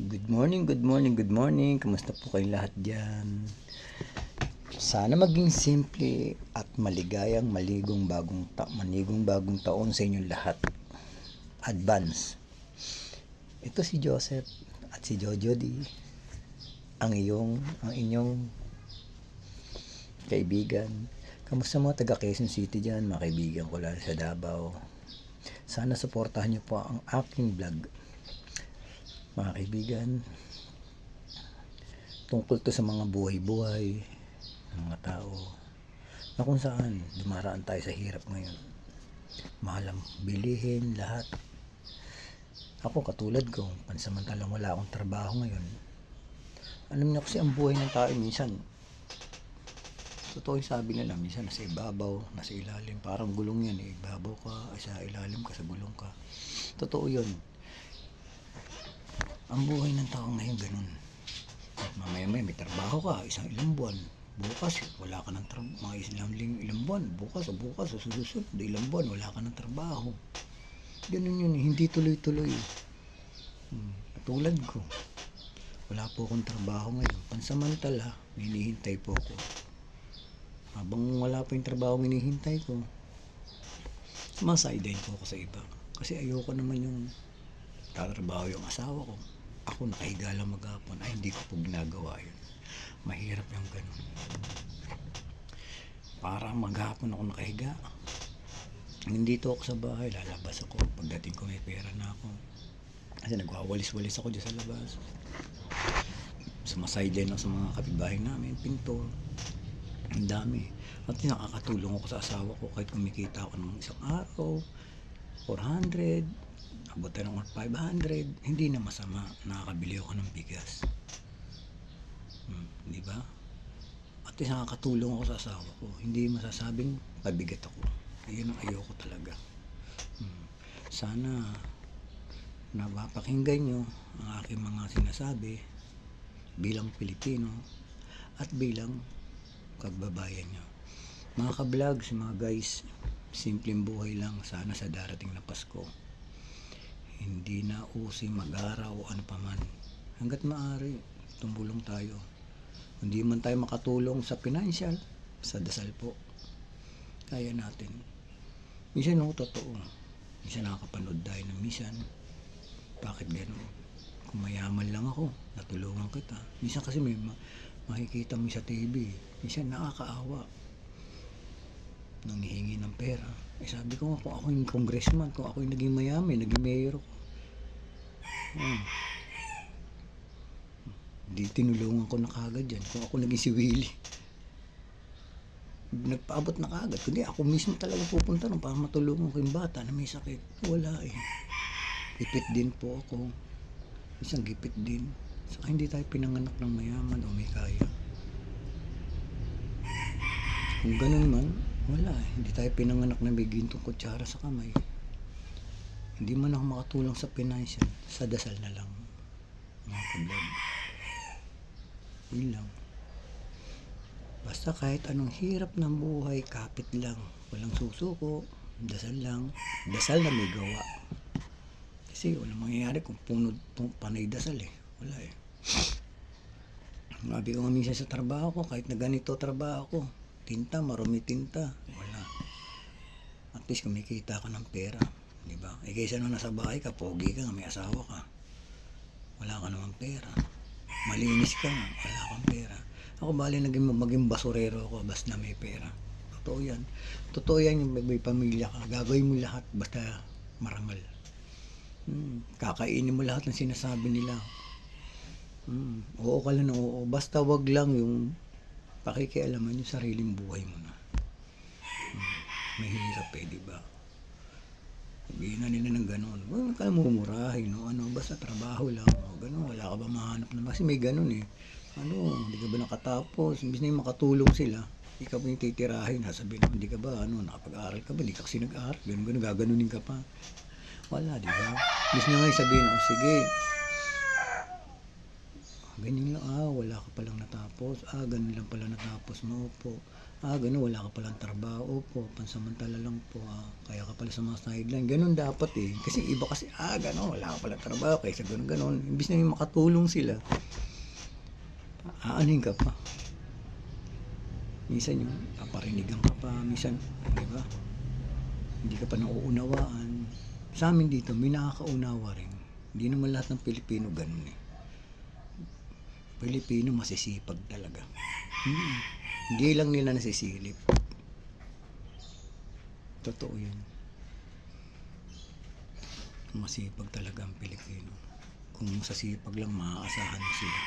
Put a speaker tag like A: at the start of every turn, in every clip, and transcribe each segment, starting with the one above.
A: Good morning, good morning, good morning. Kamusta po kayong lahat dyan? Sana maging simple at maligayang manigong bagong taon sa inyong lahat. Advance. Ito si Joseph at si Jojo D. Ang inyong kaibigan. Kamusta mga taga Quezon City dyan, mga kaibigan ko lang sa Davao. Sana suportahan niyo po ang aking vlog. Mga kaibigan, tungkol to sa mga buhay-buhay ng mga tao na kung saan dumaraan tayo sa hirap ngayon. Mahal ang bilihin, lahat. Ako katulad ko, pansamantalang wala akong trabaho ngayon. Alam niyo kasi ang buhay ng tao minsan, totoo yung sabi nila, minsan nasa ibabaw, nasa ilalim, parang gulong yan eh. Ibabaw ka, sa ilalim ka, sa gulong ka. Totoo yun. Ang buhay ng tao ngayon ganun. Mamaya-maya may trabaho ka, ilang buwan. Bukas, wala ka ng trabaho. Mga ilang buwan, bukas, o susunod, ilang buwan, wala ka ng trabaho. Ganun yun, hindi tuloy-tuloy. Tulad ko, wala po akong trabaho ngayon. Pansamantala, hinihintay po ako. Habang wala pa yung trabaho hinihintay ko, sumaside po ako sa iba. Kasi ayoko naman yung tatrabaho yung asawa ko. Ako nakahiga lang maghapon. Ay, hindi ko po ginagawa yun. Mahirap yung ganun. Para maghapon ako nakahiga. Nandito ako sa bahay, lalabas ako. Pagdating ko may pera na ako. Kasi nagwawalis-walis ako dyan sa labas. Sumaside ako sa mga kapitbahay namin, pinto. Ang dami. At nakakatulong ako sa asawa ko kahit kumikita ako ng isang araw, 400, abot na ng 500, hindi na masama. Nakakabili ako ng bigas. Di ba? At nakakatulong ako sa asawa ko. Hindi masasabing pabigat ako. Ayun ang ayoko talaga. Sana napapakinggan nyo ang aking mga sinasabi bilang Pilipino at bilang kagbabayan nyo. Mga ka-vlogs, mga guys, simpleng buhay lang sana sa darating na Pasko. Hindi na usi mag-araw o ano paman. Hanggat maaari, tumulong tayo. Hindi man tayo makatulong sa financial, sa dasal po. Kaya natin. Minsan totoo. Minsan nakakapanood tayo ng minsan. Bakit gano'n? Kung mayaman lang ako, natulungan kita. Minsan kasi may makikita mo sa TV. Minsan nakakaawa. Nanghihingi ng pera. Sabi ko nga, kung ako yung congressman, kung ako yung naging mayaman, naging mayor ko. Di tinulungan ko na kagad yan. Kung ako naging si Willie, nagpaabot na kagad. Kundi ako mismo talaga pupunta para matulungan ko yung bata na may sakit. Wala eh. Gipit din po ako. Isang gipit din. Saka hindi tayo pinanganak ng mayaman o may kaya. Kung ganun man, wala eh. Hindi tayo pinanganak na may gintong kutsara sa kamay. Hindi man ako makatulong sa financial, sa dasal na lang. Mga ka-vlog. Yun lang. Basta kahit anong hirap ng buhay, kapit lang. Walang susuko, dasal lang. Dasal na may gawa. Kasi walang mangyayari kung panay dasal eh. Wala eh. Sabi ko nga minsan sa trabaho ko, kahit na ganito trabaho ko, tinta, marumi tinta. Wala. At least kumikita ka ng pera. Diba? Eh kaysa nung nasa bahay ka, pogi ka, may asawa ka. Wala ka naman pera. Malinis ka nga, wala kang pera. Ako bali maging basurero ako basta may pera. Totoo yan. Totoo yan yung may pamilya ka. Gagawin mo lahat basta marangal. Kakainin mo lahat ng sinasabi nila. Oo ka lang, oo. Basta wag lang yung pakikialaman yung sariling buhay mo na. Mahirap eh, diba? Sabihin na nila ng gano'n. Huwag ka mumurahin, no? Basta trabaho lang. Gano'n, wala ka ba mahanap na? Kasi may gano'n eh. Hindi ka ba nakatapos? Imbis na yung makatulong sila, ikaw pa yung titirahin. Sabihin mo, hindi ka ba, nakapag-aral ka ba? Hindi ka kasi nag-aral. Gano'n, gaganunin ka pa. Wala, di ba? Imbis na nga sabihin, sige. Ganyan lang, wala ka palang natapos. Ganun lang pala natapos mo po. Gano'n, wala ka palang trabaho. Opo, pansamantala lang po. Kaya ka pala sa mga sideline. Gano'n dapat eh. Kasi iba kasi, gano'n, wala ka palang trabaho. Kaysa gano'n. Imbis na yung makatulong sila, aanin ka pa. Minsan yung paparinigan ka pa. Minsan, di ba? Hindi ka pa nauunawaan. Sa amin dito, may nakakaunawa rin. Hindi naman lahat ng Pilipino gano'n eh. Pilipino masisipag talaga. Hindi lang nila nasisilip. Totoo yun. Masipag talaga ang Pilipino. Kung masasipag lang, maaasahan mo sila.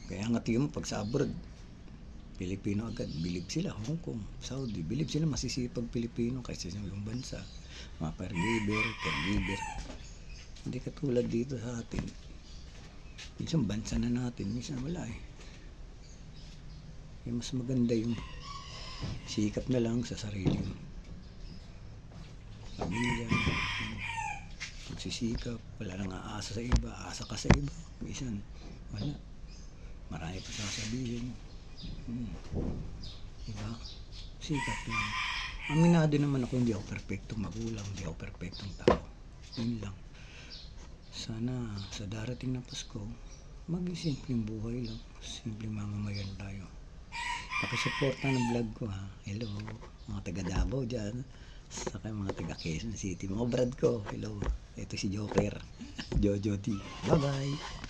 A: Kaya nga tingin mo, pag sa abroad, Pilipino agad, bilib sila. Hong Kong, Saudi, bilib sila masisipag Pilipino kaysa sa ibang bansa. Mga caregiver. Hindi katulad dito sa atin. Minsan bansa na natin, minsan wala eh. Mas maganda yung sikap na lang sa sarili mo. Pamilya, magsisikap, wala nang aasa sa iba, aasa ka sa iba. Minsan, wala. Marami pa sasabihin. Diba? Sikap lang. Aminado naman ako, hindi ako perfectong magulang, hindi ako perfectong tao. Yun lang. Sana sa darating na Pasko, maging simpleng buhay lang. Simpleng mamamayan tayo. Pakisuporta ng vlog ko ha. Hello, mga taga Davao dyan. Saka mga taga Quezon City. Mga brad ko, hello. Ito si Joker. Jojo D. Bye bye.